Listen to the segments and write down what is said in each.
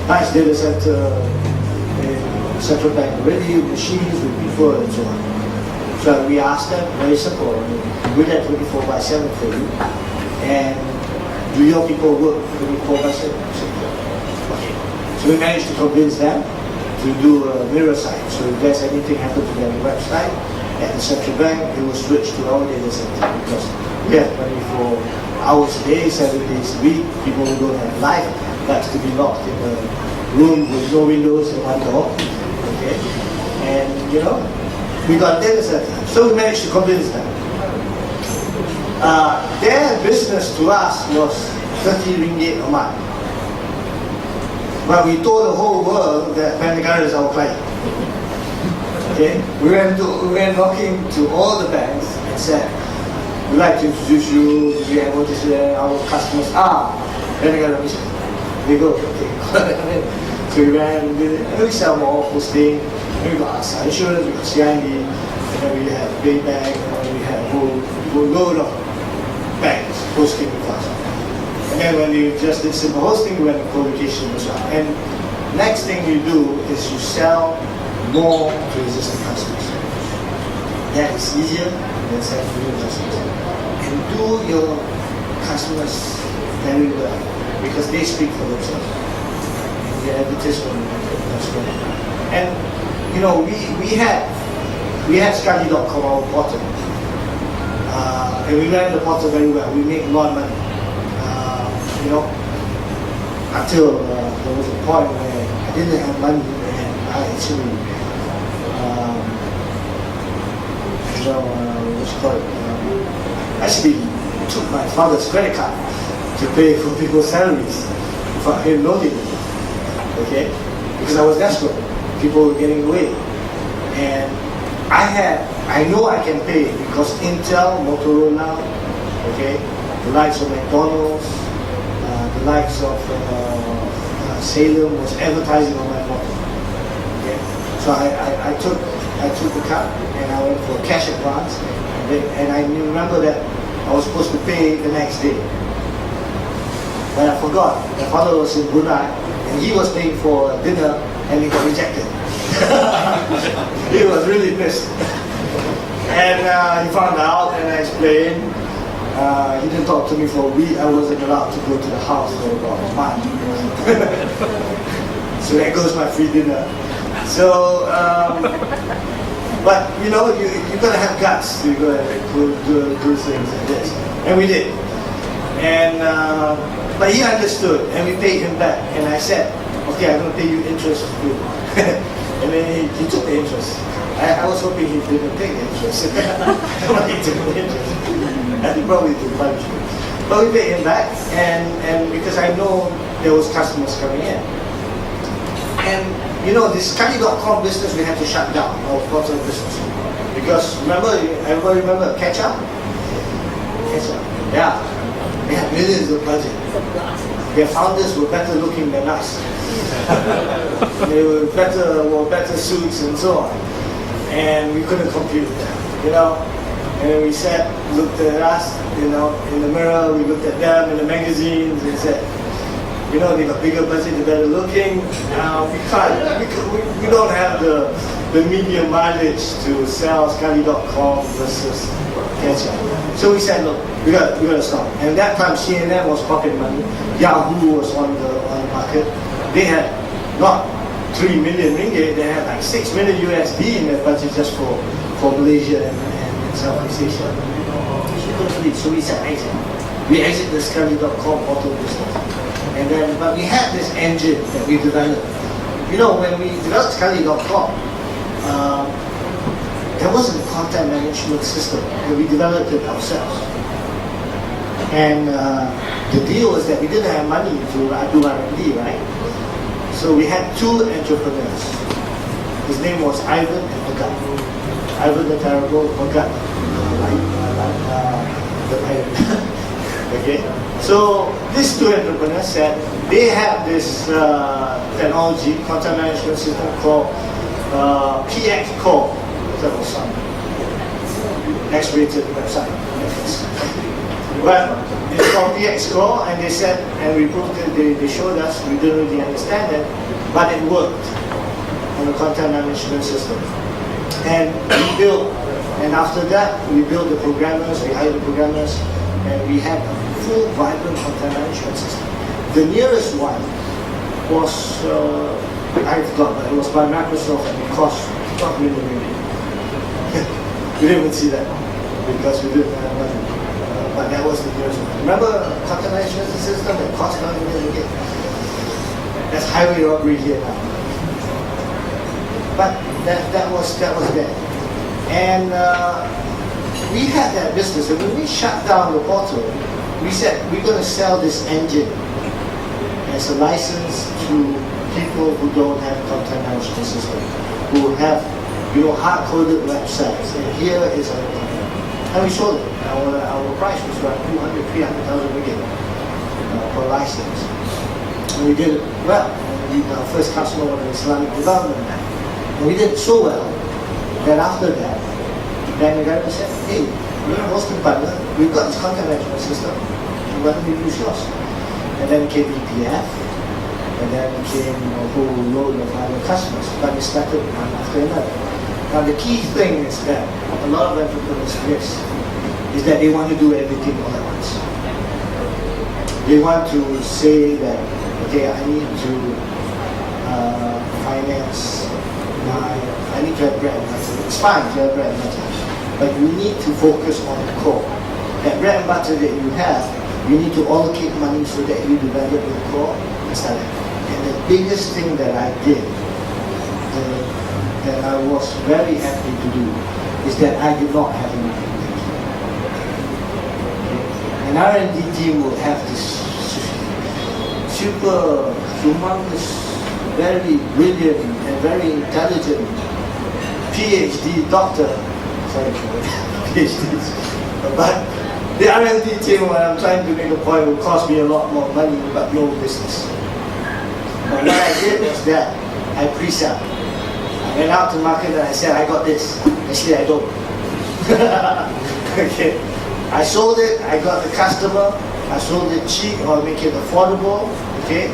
nice data center in central bank already, machines with people and so on. So we asked them, very simple, we're there 24/7 for you, and do your people work 24/7? Okay. So we managed to convince them to do a mirror site. So if there's anything happen to their website at the central bank, it will switch to our data center because we have 24 hours a day, 7 days a week. People who don't have life likes to be locked in a room with no windows and one door. Okay, and we got data center. So we managed to convince them. Their business to us was 30 ringgit a month. But we told the whole world that Bank is our client. Okay, we went knocking to all the banks and said, we'd like to introduce you. We have what is our customers are. Bank. They go, okay. So we ran and did it. And we sell more hosting. And we got our insurance, we got CID, and then we have Payback, and then we have a whole load of banks hosting with us. And then when we just did simple hosting, we went to co-location as well. And next thing you do is you sell more to existing customers. That is easier than selling to new customers. And do your customers very well because they speak for themselves. And the advertisement as well. And we had Skali.com, our portal. And we ran the portal very well. We made a lot of money. Until there was a point where I didn't have money and I actually, actually took my father's credit card to pay for people's salaries for him loading it. Okay? Because I was desperate. People were getting away. And I know I can pay because Intel, Motorola, okay, the likes of McDonald's, the likes of Salem was advertising on my portal. Okay? So I took the card and I went for cash advance and I remember that I was supposed to pay the next day. But I forgot. My father was in Brunei and he was paying for dinner and he got rejected. He was really pissed. And he found out and I explained. He didn't talk to me for a week. I wasn't allowed to go to the house for about a month. So there goes my free dinner. So, but you gotta have guts to go do things like this. And we did. And but he understood, and we paid him back. And I said, okay, I'm gonna pay you interest too. And then he took the interest. I was hoping he didn't take the interest. But he took the interest. And he probably took punishment. But we paid him back, and because I know there was customers coming in. And this Skali.com business we had to shut down, our portal business. Because everybody remember Ketchup? Ketchup, yeah. They had millions of budget. Their founders were better looking than us. They were better suits and so on. And we couldn't compete with them, And we looked at us, in the mirror, we looked at them in the magazines and said, they got bigger budget, they're better looking. We don't have the media mileage to sell Skali.com versus Ketchup. So we said, look, we got to stop. And that time CNN was pocket money, Yahoo was on the market. They had not 3 million ringgit, they had like 6 million USD in their budget just for Malaysia and Southeast Asia. So we said exit. We exit the Skali.com auto business. And then, but we had this engine that we developed. When we developed Skali.com, there wasn't a content management system, but we developed it ourselves. And the deal was that we didn't have money to do R&D, right? So we had 2 entrepreneurs. His name was Ivan and Bagat. Ivan the Terrible, Bagat, the pirate. Okay? So these 2 entrepreneurs said they have this technology, content management system called PX Core. That was some X-rated website. But it's called PX Score, and they said, and we proved it, they showed us, we didn't really understand it, but it worked on the content management system. And we built, and after that, we built the programmers, we hired the programmers, and we had a full, vibrant content management system. The nearest one was, I forgot, but it was by Microsoft, and it cost not really. We didn't even see that, because we didn't have money. But that was the nearest one. Remember content management system that cost $1 million? That's highway robbery here now. But that was there. And we had that business, and when we shut down the portal, we said we're going to sell this engine as a license to people who don't have content management system, who have hard-coded websites. And here is our content. And we sold it. Our price was about 300,000 ringgit per license. And we did it well. Our first customer was an Islamic development bank. And we did it so well that after that, then the guy said, hey, we're a hosting partner, we've got this content management system, why don't we use yours? And then came EPF, and then came a whole load of other customers, but it started one after another. Now the key thing is that a lot of entrepreneurs miss is that they want to do everything all at once. They want to say that, okay, I need to finance I need to have bread and butter. It's fine to have bread and butter, but you need to focus on the core. That bread and butter that you have, you need to allocate money so that you develop your core and start it. And the biggest thing that I did, that I was very happy to do, is that I did not have any An R&D team will have this super humongous, very brilliant and very intelligent PhD doctor, sorry for PhDs, but the R&D team, when I'm trying to make a point, will cost me a lot more money but no business. But what I did was that I pre-sell. I went out to market and I said, I got this. Actually, I don't. Okay. I sold it, I got the customer, I sold it cheap or make it affordable, okay?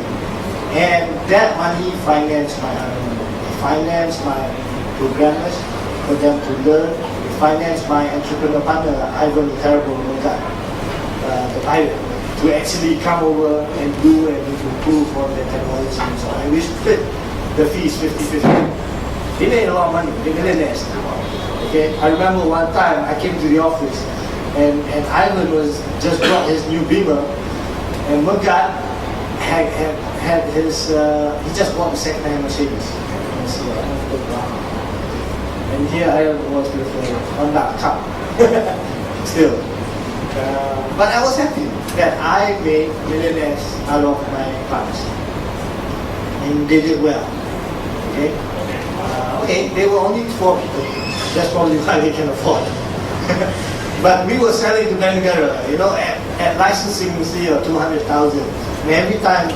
And that money financed my R&D. It financed my programmers for them to learn. It financed my entrepreneur partner, Ivan the Terrible Mungkat, the pirate, to actually come over and do and improve on the technology and so on. And we split the fees 50-50. They made a lot of money, they're millionaires now. Okay? I remember one time I came to the office and Ivan was just brought his new Beamer, and Mungkat had his, he just bought a second-hand Mercedes. And here I was with a Honda Cup. Still. But I was happy that I made millionaires out of my partners. And they did well. Okay? Okay, they were only 4 people. That's probably why they can afford. But we were selling to Bangalore, you know, at licensing fee of 200,000. And every time,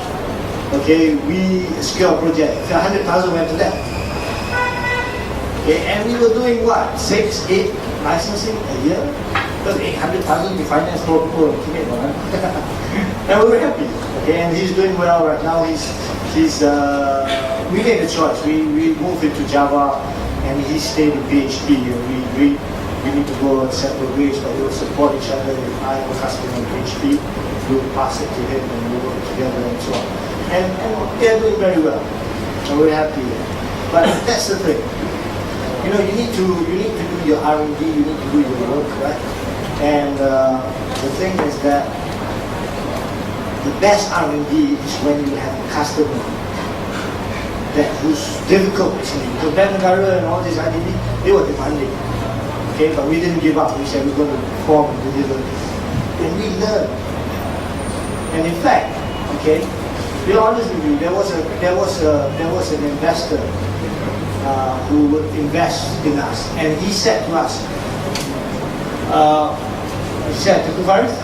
okay, we secure a project, 100,000 went to them. Okay, and we were doing what? 6, 8 licensing a year? Because 800,000 we financed 4 people. And we were happy. Okay, and he's doing well right now. We made a choice. We moved into Java, and he stayed in PHP. And we need to go separate ways, but we will support each other. If I have a customer in PHP, we will pass it to him, and we will work together and so on. And they are doing very well, and we're happy. But that's the thing. You know, you need to do your R&D, you need to do your work, right? And the thing is that the best R&D is when you have a customer who's difficult actually. Because Bangalore and all these IDB, they were demanding. Okay, but we didn't give up. We said we're going to perform and deliver. And we learned. And in fact, okay, to be honest with you, there was an investor who would invest in us, and he said to us, he said, Tengku Farith,